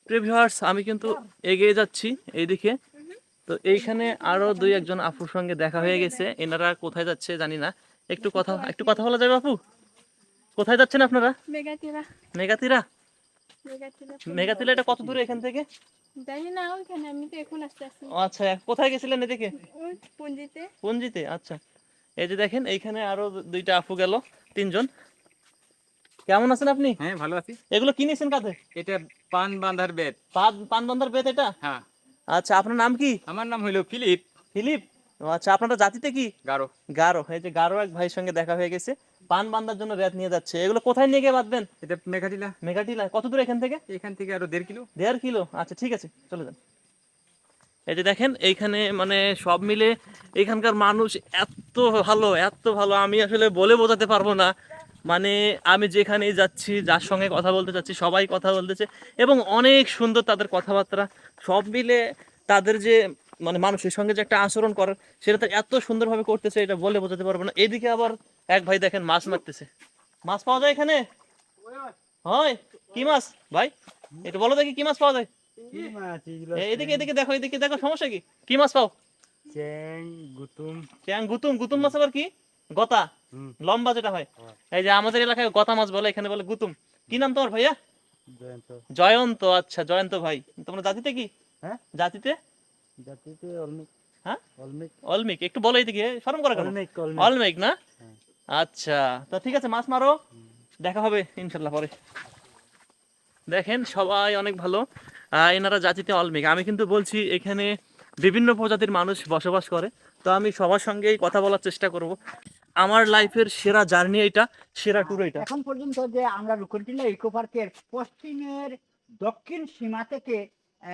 প্রিয় ভিউয়ার্স, আমি কিন্তু এগিয়ে যাচ্ছি এইদিকে। তো এইখানে আরো দুই একজন আপুর সঙ্গে দেখা হয়ে গেছে। এনারা কোথায় যাচ্ছে জানি না। একটু কথা বলা যাবে আপু? কোথায় যাচ্ছেন আপনারা? মেগাটিরা মেগাতিরা। মেগাটিরা মেগাতিলা এটা কত দূরে এখান থেকে? জানি না ওইখানে আমি তো এখন আসতেছি ও আচ্ছা, কোথায় গেছিলেন এদিকে? ওই পুঞ্জিতে। পঞ্জিতে। আচ্ছা, এই যে দেখেন এইখানে আরো দুইটা আপু গেল, তিনজন। কেমন আছেন আপনি? হ্যাঁ, ভালো আছি। এগুলো কি নিয়েছেন কাঁধে? এটা পান বাঁধার বেত। পান বান্দার বেত এটা? হ্যাঁ, আচ্ছা, আপনার নাম কি? আমার নাম হইলো ফিলিপ। ফিলিপ। ও আচ্ছা, আপনারা জাতিতে কি? গারো। গারো। এই যে গারো এক ভাইয়ের সঙ্গে দেখা হয়ে গেছে, পান বান্দার জন্য রেত নিয়ে যাচ্ছে। এগুলো কোথায় নিয়ে গিয়ে বাঁধবেন? এটা মেঘাটিলা। মেঘাটিলা। কত দূর এখান থেকে? এখান থেকে আরো 1.5 কিলো। 1.5 কিলো। আচ্ছা ঠিক আছে, চলে যান। এই যে দেখেন এইখানে মানে সব মিলে এখানকার মানুষ এত ভালো, এত ভালো, আমি আসলে বলে বোঝাতে পারবো না। মানে আমি যেখানেই যাচ্ছি, যার সঙ্গে কথা বলতে চাচ্ছি, সবাই কথা বলতেছে এবং অনেক সুন্দর তাদের কথাবার্তা। সব মিলে তাদের যে মানে মানুষের সঙ্গে যে একটা আচরণ করার, সেটা তো এত সুন্দরভাবে করতেছে, এটা বলে বোঝাতে পারবো না। এইদিকে আবার এক ভাই দেখেন মাছ মারতেছে। মাছ পাওয়া যায় এখানে? হয়। কি মাছ ভাই? এটা বলো দেখি, কি মাছ পাওয়া যায়? এদিকে এদিকে দেখো, এদিকে দেখো, সমস্যা কি? কি মাছ পাও? চ্যাং, গুতুম। চ্যাং, গুতুম। গুতুম মাছ আবার কি? গতা। লম্বা যেটা হয়। এই যে আমাদের এলাকায় গতা মাছ বলে, এখানে বলে গুতুম। কি নাম তোমার ভাইয়া? জয়ন্ত। জয়ন্ত। আচ্ছা জয়ন্ত ভাই, তোমরা জাতিতে কি? হ্যাঁ, জাতিতে? জাতিতে অলমিক। হ্যাঁ, অলমিক। অলমিক। একটু বলো এদিকে, শরম করে কেন? অলমিক, অলমিক। অলমিক না? হ্যাঁ। আচ্ছা, তো ঠিক আছে, মাছ মারো, দেখা হবে ইনশাল্লাহ পরে। দেখেন সবাই অনেক ভালো। এনারা জাতিতে অলমিক। আমি কিন্তু বলছি এখানে বিভিন্ন প্রজাতির মানুষ বসবাস করে। তো আমি সবার সঙ্গেই কথা বলার চেষ্টা করব। আমার লাইফের সেরা জার্নি এটা, সেরা ট্যুর এটা। এখন পর্যন্ত যে আমরা রুকনটিলা ইকো পার্কের পশ্চিমের দক্ষিণ সীমা থেকে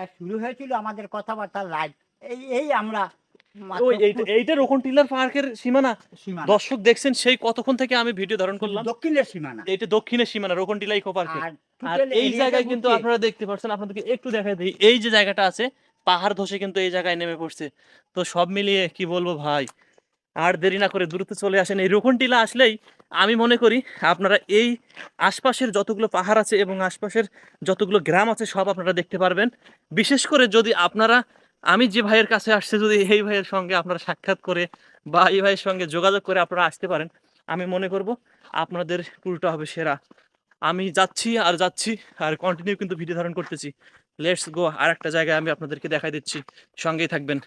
শুরু হয়েছিল আমাদের কথাবার্তা লাইভ। এই আমরা মাত্র ওই এইটা রোকন টিলার পার্কের সীমানা। সীমানা, দর্শক দেখছেন সেই কতক্ষণ থেকে আমি ভিডিও ধারণ করলাম। দক্ষিণের সীমানা। এটা দক্ষিণের সীমানা, রোকন টিলা ইকো পার্কের। আর আর total এই area জায়গায় টা কিন্তু হচ্ছে- আপনারা দেখতে পাচ্ছেন, আপনাদেরকে একটু দেখাই দিই, এই যে জায়গাটা আছে, পাহাড় ধসে কিন্তু এই জায়গায় নেমে পড়ছে। তো সব মিলিয়ে কি বলবো ভাই, আর দেরি না করে দ্রুত চলে আসেন। এই রোকন টিলা আসলেই আমি মনে করি আপনারা এই আশপাশের যতগুলো পাহাড় আছে এবং আশপাশের যতগুলো গ্রাম আছে সব আপনারা দেখতে পারবেন। বিশেষ করে যদি আপনারা, আমি যে ভাইয়ের কাছে আসছে, যদি এই ভাইয়ের সঙ্গে আপনারা সাক্ষাৎ করে বা এই ভাইয়ের সঙ্গে যোগাযোগ করে আপনারা আসতে পারেন, আমি মনে করব আপনাদের ট্যুরটা হবে সেরা। আমি যাচ্ছি আর যাচ্ছি আর কন্টিনিউ কিন্তু ভিডিও ধারণ করতেছি। লেটস গো, আর একটা জায়গায় আমি আপনাদেরকে দেখাই দিচ্ছি, সঙ্গেই থাকবেন।